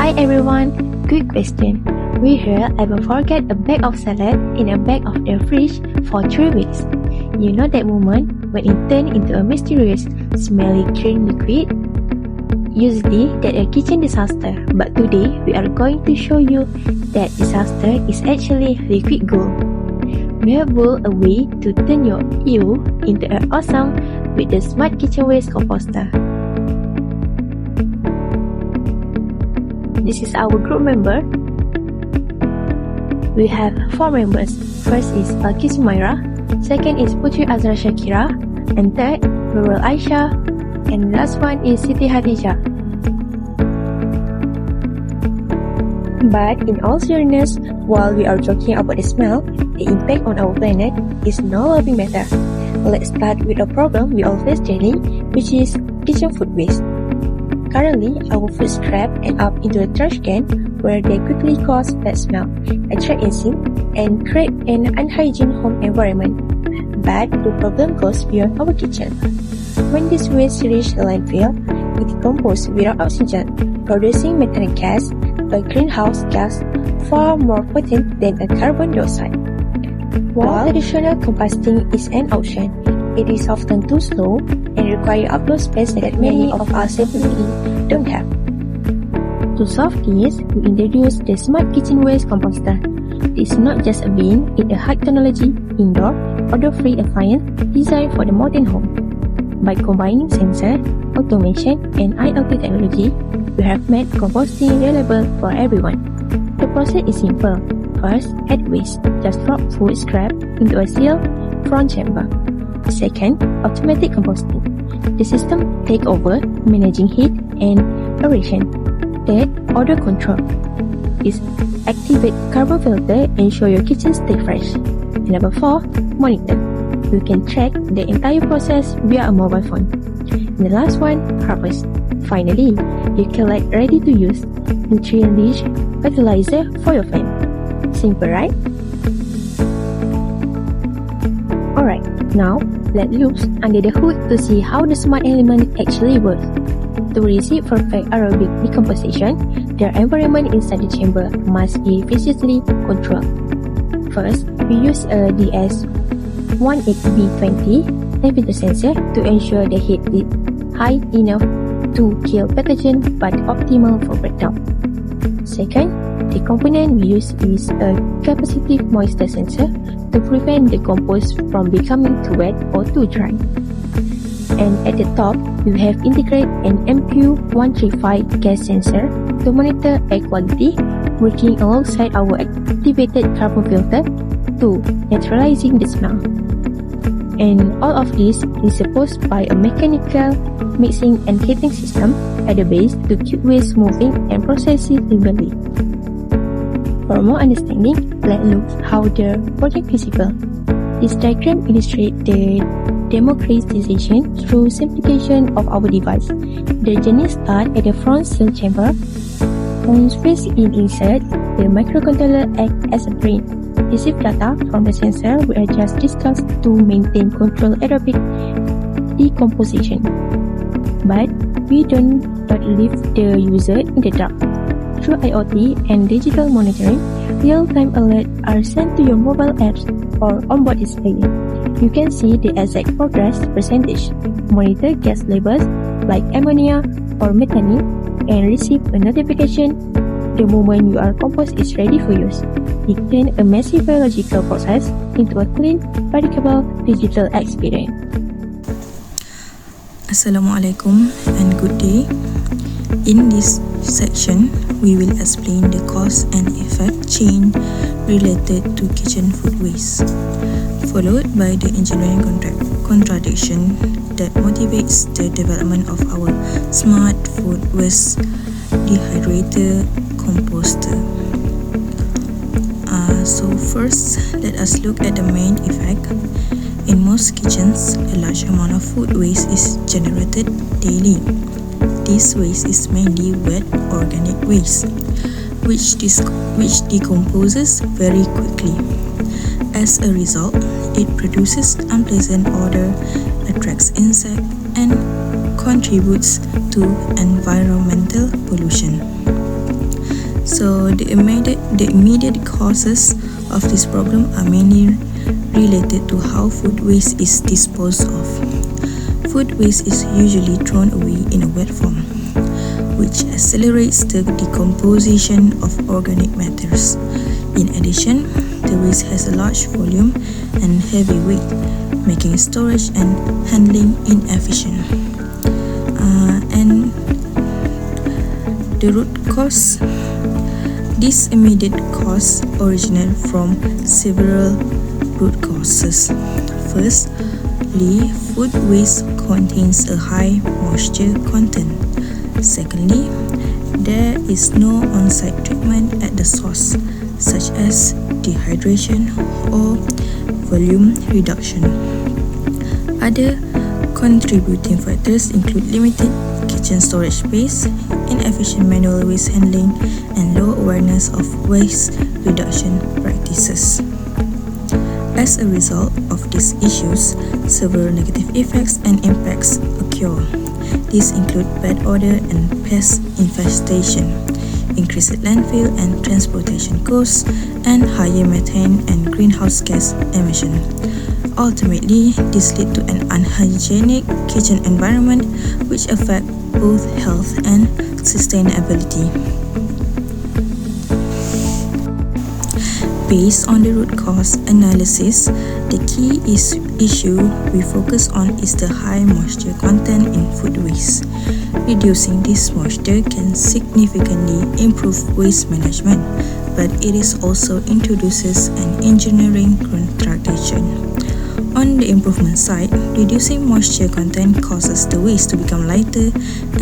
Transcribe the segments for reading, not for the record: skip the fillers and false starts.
Hi everyone, quick question. We here ever forget a bag of salad in a bag of the fridge for 3 weeks. You know that moment when it turned into a mysterious, smelly green liquid? Usually that's a kitchen disaster, but today we are going to show you that disaster is actually liquid gold. We have built a way to turn your ew into an awesome with the Smart Kitchen Waste Composter. This is our group member. We have 4 members. First is Balkis Sumaira, second is Putri Azra Shakira, and third, Nurul Aisha, and last one is Siti Hadijah. But in all seriousness, while we are talking about the smell, the impact on our planet is no laughing matter. Let's start with a problem we all face daily, which is kitchen food waste. Currently, our food scrap end up into a trash can where they quickly cause bad smell, attract insects, and create an unhygienic home environment. But the problem goes beyond our kitchen. When this waste reaches the landfill, it decomposes without oxygen, producing methane gas, a greenhouse gas far more potent than a carbon dioxide. While traditional composting is an option, it is often too slow and requires outdoor space that many of us simply don't have. To solve this, we introduced the Smart Kitchen Waste Composter. It is not just a bin, it's a high-technology, indoor, odor-free appliance designed for the modern home. By combining sensor, automation, and IoT technology, we have made composting reliable for everyone. The process is simple. First, add waste. Just drop food scrap into a sealed front chamber. Second, automatic composting. The system takes over, managing heat and aeration. Third, odor control. It activate carbon filter and ensure your kitchen stay fresh. And number 4, monitor. You can track the entire process via a mobile phone. And the last one, harvest. Finally, you collect ready-to-use, nutrient-rich fertilizer for your farm. Simple, right? Alright, now let's look under the hood to see how the smart element actually works. To receive perfect aerobic decomposition, their environment inside the chamber must be viciously controlled. First, we use a DS18B20 temperature sensor to ensure the heat is high enough to kill pathogen but optimal for breakdown. Second, the component we use is a capacitive moisture sensor to prevent the compost from becoming too wet or too dry. And at the top, we have integrated an MQ135 gas sensor to monitor air quality, working alongside our activated carbon filter to neutralizing the smell. And all of this is supported by a mechanical mixing and heating system at the base to keep waste moving and processing evenly. For more understanding, let's look how the project principle. This diagram illustrates the democratization through simplification of our device. The journey starts at the front seal chamber. Once placed in insert, the microcontroller acts as a brain. Receive data from the sensor we have just discussed to maintain controlled aerobic decomposition. But we don't leave the user in the dark. Through IoT and digital monitoring, real-time alerts are sent to your mobile apps or onboard display. You can see the exact progress percentage, monitor gas levels like ammonia or methane, and receive a notification the moment your compost is ready for use. It turns a messy biological process into a clean, predictable digital experience. Assalamualaikum and good day. In this section, we will explain the cause and effect chain related to kitchen food waste, followed by the engineering contradiction that motivates the development of our smart food waste Dehydrator-Composter. So first, let us look at the main effect. In most kitchens, a large amount of food waste is generated daily. This waste is mainly wet organic waste, which decomposes very quickly. As a result, it produces unpleasant odor, attracts insects, and contributes to environmental pollution. The immediate causes of this problem are mainly related to how food waste is disposed of. Food waste is usually thrown away in a wet form, which accelerates the decomposition of organic matters. In addition, the waste has a large volume and heavy weight, making storage and handling inefficient. And the root cause. These immediate causes originate from several root causes. Firstly, food waste contains a high moisture content. Secondly, there is no on-site treatment at the source, such as dehydration or volume reduction. Other contributing factors include limited kitchen storage space, inefficient manual waste handling, and low awareness of waste reduction practices. As a result of these issues, several negative effects and impacts occur. These include bad odor and pest infestation, increased landfill and transportation costs, and higher methane and greenhouse gas emission. Ultimately, this leads to an unhygienic kitchen environment which affects both health and sustainability. Based on the root cause analysis, the key issue we focus on is the high moisture content in food waste. Reducing this moisture can significantly improve waste management, but it is also introduces an engineering contradiction. On the improvement side, reducing moisture content causes the waste to become lighter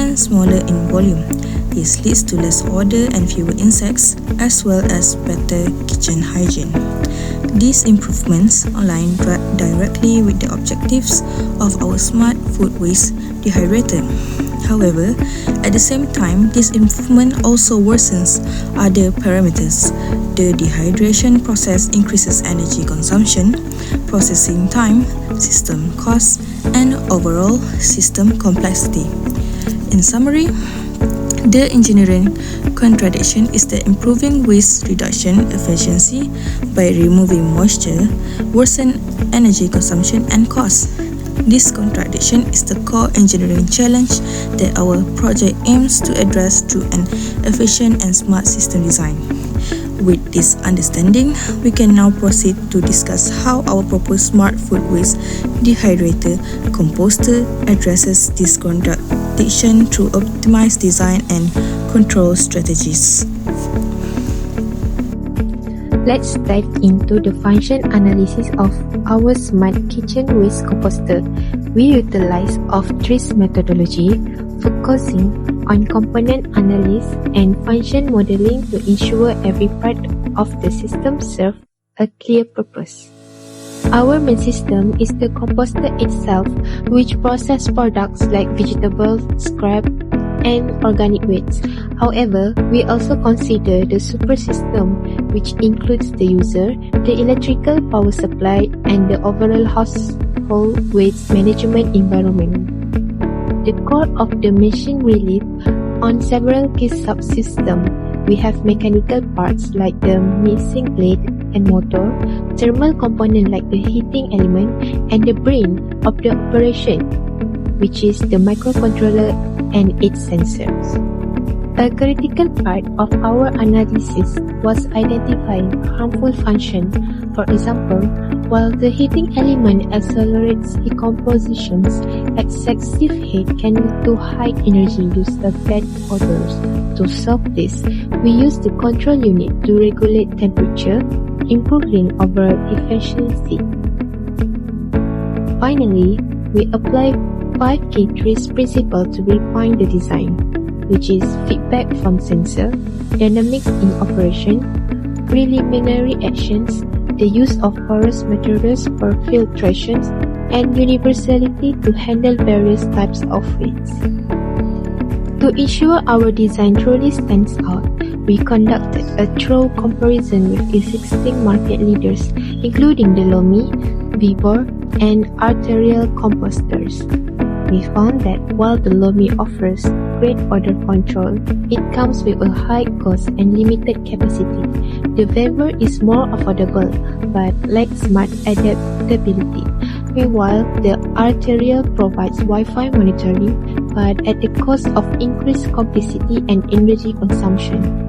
and smaller in volume. This leads to less odor and fewer insects, as well as better kitchen hygiene. These improvements align directly with the objectives of our smart food waste dehydrator. However, at the same time, this improvement also worsens other parameters. The dehydration process increases energy consumption, processing time, system costs, and overall system complexity. In summary, the engineering contradiction is that improving waste reduction efficiency by removing moisture worsen energy consumption and cost. This contradiction is the core engineering challenge that our project aims to address through an efficient and smart system design. With this understanding, we can now proceed to discuss how our proposed smart food waste Dehydrator-Composter addresses this contradiction through optimized design and control strategies. Let's dive into the function analysis of our smart kitchen waste composter. We utilize off-trace methodology, focusing on component analysis and function modeling to ensure every part of the system serves a clear purpose. Our main system is the composter itself, which processes products like vegetables, scrap, and organic waste. However, we also consider the super system, which includes the user, the electrical power supply, and the overall household waste management environment. The core of the machine relies on several key subsystems. We have mechanical parts like the mixing plate and motor, thermal component like the heating element, and the brain of the operation, which is the microcontroller and its sensors. A critical part of our analysis was identifying harmful functions. For example, while the heating element accelerates decompositions, excessive heat can lead to high energy use of bad odors. To solve this, we use the control unit to regulate temperature, improving overall efficiency. Finally, we apply 5 key trace principles to refine the design, which is feedback from sensor, dynamics in operation, preliminary actions, the use of porous materials for filtration, and universality to handle various types of waste. To ensure our design truly stands out, we conducted a thorough comparison with existing market leaders, including the Lomi, Vibor, and arterial composters. We found that while the Lomi offers great odor control, it comes with a high cost and limited capacity. The Vapor is more affordable but lacks smart adaptability. Meanwhile, the Arterial provides Wi-Fi monitoring but at the cost of increased complexity and energy consumption.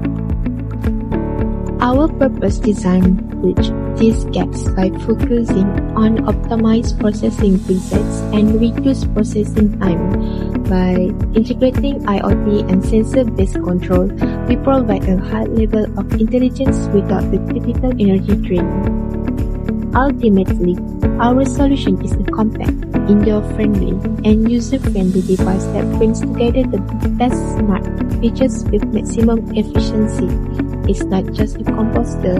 Our purpose design bridge these gaps by focusing on optimized processing presets and reduce processing time. By integrating IoT and sensor-based control, we provide a high level of intelligence without the typical energy drain. Ultimately, our solution is a compact, indoor-friendly, and user-friendly device that brings together the best smart features with maximum efficiency. It's not just a composter,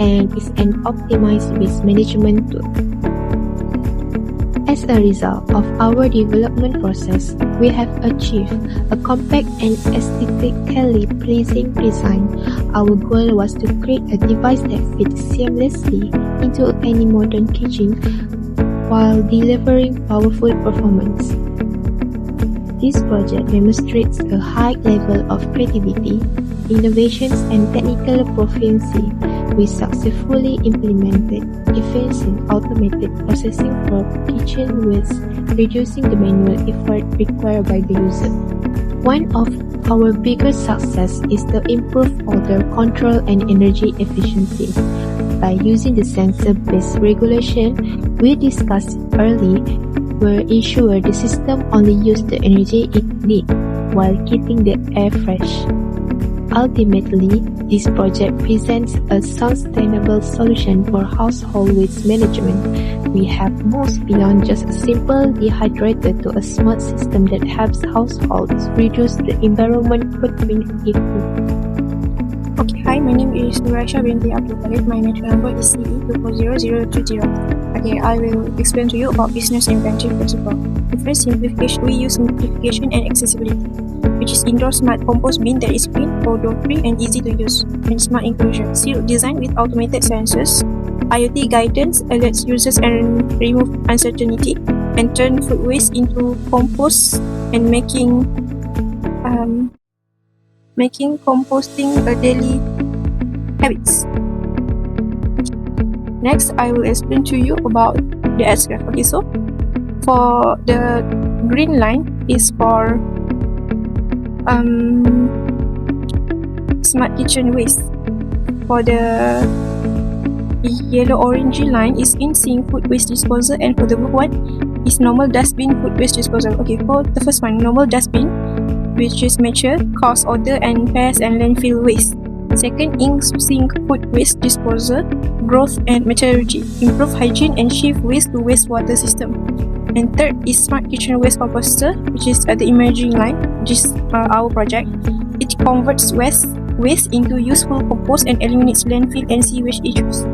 and it's an optimized waste management tool. As a result of our development process, we have achieved a compact and aesthetically pleasing design. Our goal was to create a device that fits seamlessly into any modern kitchen while delivering powerful performance. This project demonstrates a high level of creativity, innovations, and technical proficiency. We successfully implemented efficient automated processing for kitchen waste, reducing the manual effort required by the user. One of our biggest success is the improved odor control and energy efficiency. By using the sensor-based regulation we discussed earlier, we ensure the system only uses the energy it needs while keeping the air fresh. Ultimately, this project presents a sustainable solution for household waste management. We have moved beyond just a simple dehydrator to a smart system that helps households reduce the environment footprint effectively. Okay, hi, my name is Nuraisha binti Abdul Khalid. My meter number is BEE22402. Okay, I will explain to you about business inventive principle. The first simplification, we use simplification and accessibility, which is indoor smart compost bin that is clean, odor-free, and easy to use, and smart inclusion. Sealed design with automated sensors, IoT guidance alerts users and remove uncertainty, and turn food waste into compost and making composting a daily habits. Next, I will explain to you about the S-graph. Okay, so for the green line is for smart kitchen waste. For the yellow-orange line is in-sink food waste disposal, and for the blue one is normal dustbin food waste disposal. Okay, for the first one, normal dustbin, which is mature, cause odor and pest and landfill waste. Second, in-sink food waste disposal, growth and maturity, improve hygiene and shift waste to wastewater system. And third is smart kitchen waste composter, which is the emerging line, which is our project. It converts waste into useful compost and eliminates landfill and sewage issues.